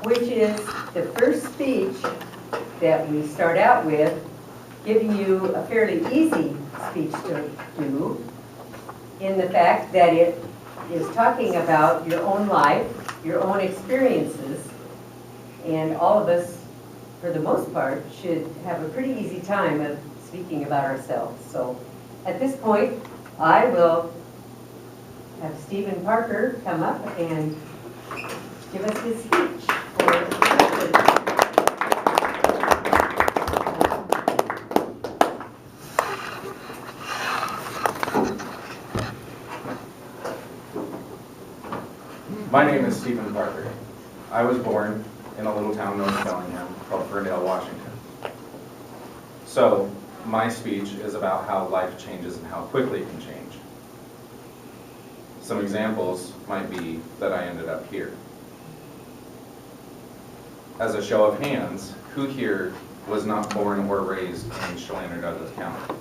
which is the first speech that we start out with, giving you a fairly easy speech to do, in the fact that it is talking about your own life, your own experiences, and all of us, for the most part, should have a pretty easy time of speaking about ourselves. So at this point, I will have Stephen Parker come up and give us his speech. My name is Stephen Parker. I was born in a little town north of Bellingham called Ferndale, Washington. So my speech is about how life changes and how quickly it can change. Some examples might be that I ended up here. As a show of hands, who here was not born or raised in Chelan or Douglas County?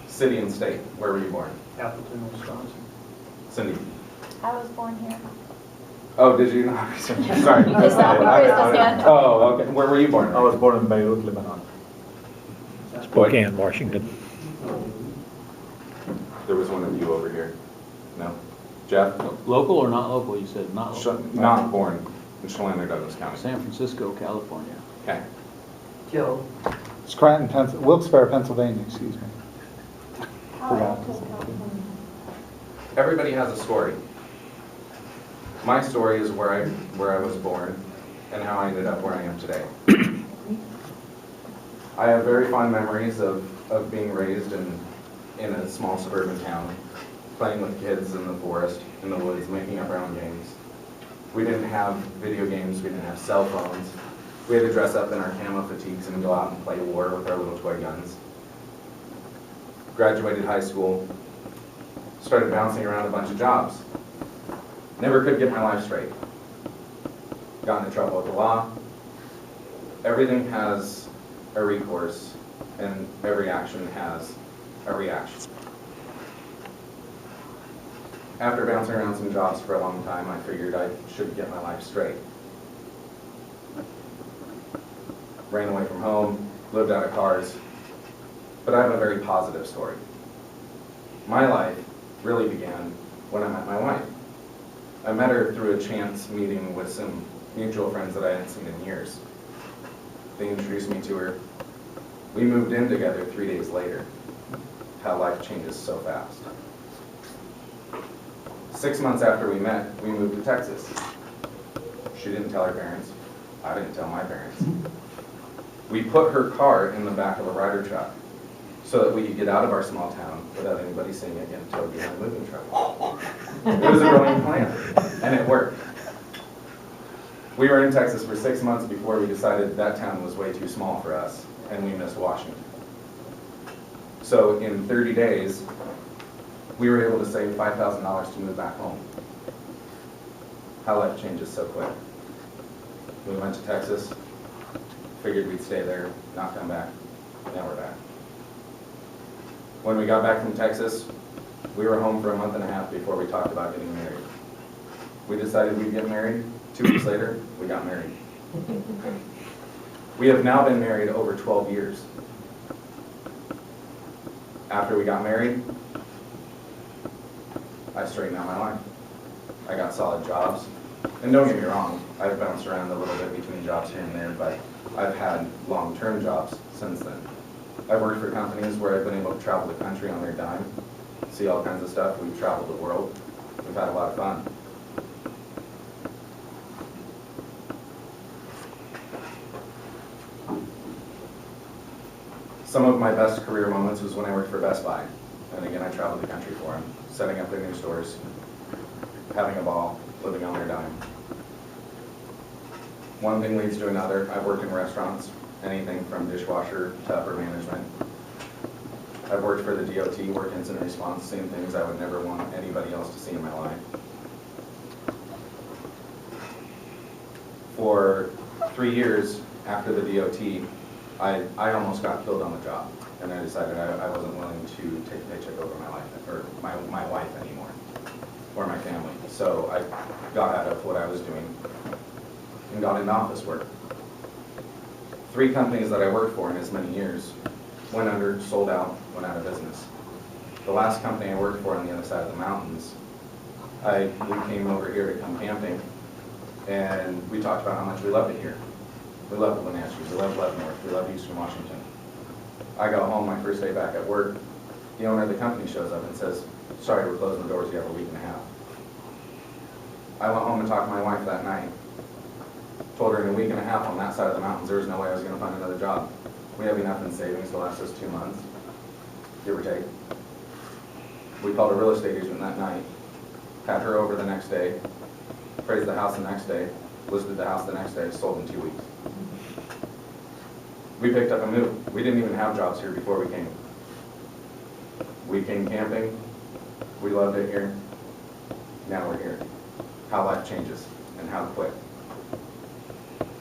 City and state, where were you born? Appleton, Wisconsin. Cindy? I was born here. Oh, did you not? Sorry. Just not because of that. Oh, okay. Where were you born? I was born in Beirut, Lebanon. Spokane, Washington. There was one of you over here. No? Jeff? Local or not local, you said not local? Not born in Chelan or Douglas County. San Francisco, California. Okay. Joe. Scranton, Wilkes-Barre, Pennsylvania, excuse me. Forgot. Everybody has a story. My story is where I was born and how I ended up where I am today. I have very fond memories of being raised in a small suburban town, playing with kids in the forest, in the woods, making up our own games. We didn't have video games, we didn't have cell phones. We had to dress up in our camo fatigues and go out and play war with our little toy guns. Graduated high school, started bouncing around a bunch of jobs. Never could get my life straight. Got into trouble with the law. Everything has a recourse, and every action has a reaction. After bouncing around some jobs for a long time, I figured I should get my life straight. Ran away from home, lived out of cars, but I have a very positive story. My life really began when I met my wife. I met her through a chance meeting with some mutual friends that I hadn't seen in years. They introduced me to her. We moved in together 3 days later. How life changes so fast. 6 months after we met, we moved to Texas. She didn't tell her parents. I didn't tell my parents. We put her car in the back of a Ryder truck so that we could get out of our small town without anybody seeing it get towed behind a moving truck. It was a brilliant plan, and it worked. We were in Texas for 6 months before we decided that town was way too small for us, and we missed Washington. So in 30 days, we were able to save $5,000 to move back home. How life changes so quick. We went to Texas, figured we'd stay there, not come back. Now we're back. When we got back from Texas, we were home for a month and a half before we talked about getting married. We decided we'd get married. 2 weeks later, we got married. We have now been married over 12 years. After we got married, I straightened out my life. I got solid jobs. And don't get me wrong, I've bounced around a little bit between jobs here and there, but I've had long-term jobs since then. I've worked for companies where I've been able to travel the country on their dime, see all kinds of stuff. We've traveled the world. We've had a lot of fun. Some of my best career moments was when I worked for Best Buy. And again, I traveled the country for them, setting up their new stores, having a ball, living on their dime. One thing leads to another. I've worked in restaurants, anything from dishwasher to upper management. I've worked for the DOT, work incident response, seeing things I would never want anybody else to see in my life. For 3 years after the DOT, I almost got killed on the job, and I decided I wasn't willing to take a paycheck over my life, or my wife anymore. or my family. So I got out of what I was doing and got into office work. 3 companies that I worked for in as many years went under, sold out, went out of business. The last company I worked for on the other side of the mountains, we came over here to come camping, and we talked about how much we loved it here. We love the Wenatchee, we love Leavenworth, we love Eastern Washington. I go home my first day back at work, the owner of the company shows up and says, sorry, we're closing the doors, you have a week and a half. I went home and talked to my wife that night. Told her in a week and a half on that side of the mountains, there was no way I was gonna find another job. We have enough in savings to last us 2 months, give or take. We called a real estate agent that night, had her over the next day, appraised the house the next day, listed the house the next day, sold in 2 weeks. We picked up and moved. We didn't even have jobs here before we came. We came camping, we loved it here, now we're here. How life changes and how quick.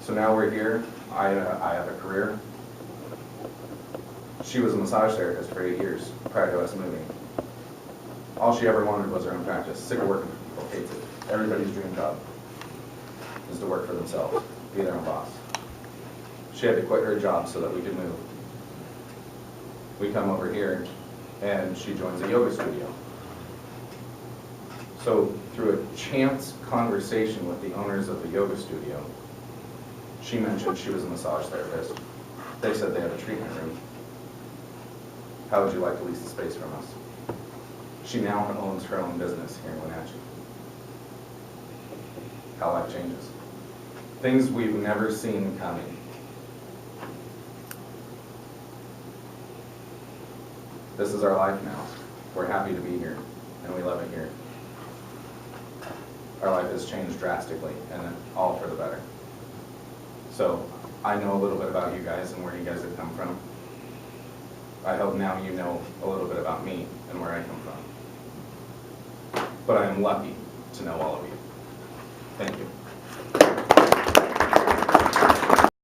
So now we're here, I have a career. She was a massage therapist for 8 years prior to us moving. All she ever wanted was her own practice, sick of working for people, hates it. Everybody's dream job is to work for themselves, be their own boss. She had to quit her job so that we could move. We come over here and she joins a yoga studio. So through a chance conversation with the owners of the yoga studio, she mentioned she was a massage therapist. They said they have a treatment room. How would you like to lease the space from us? She now owns her own business here in Wenatchee. How life changes. Things we've never seen coming. This is our life now. We're happy to be here, and we love it here. Our life has changed drastically, and all for the better. So, I know a little bit about you guys and where you guys have come from. I hope now you know a little bit about me and where I come from. But I am lucky to know all of you. Thank you.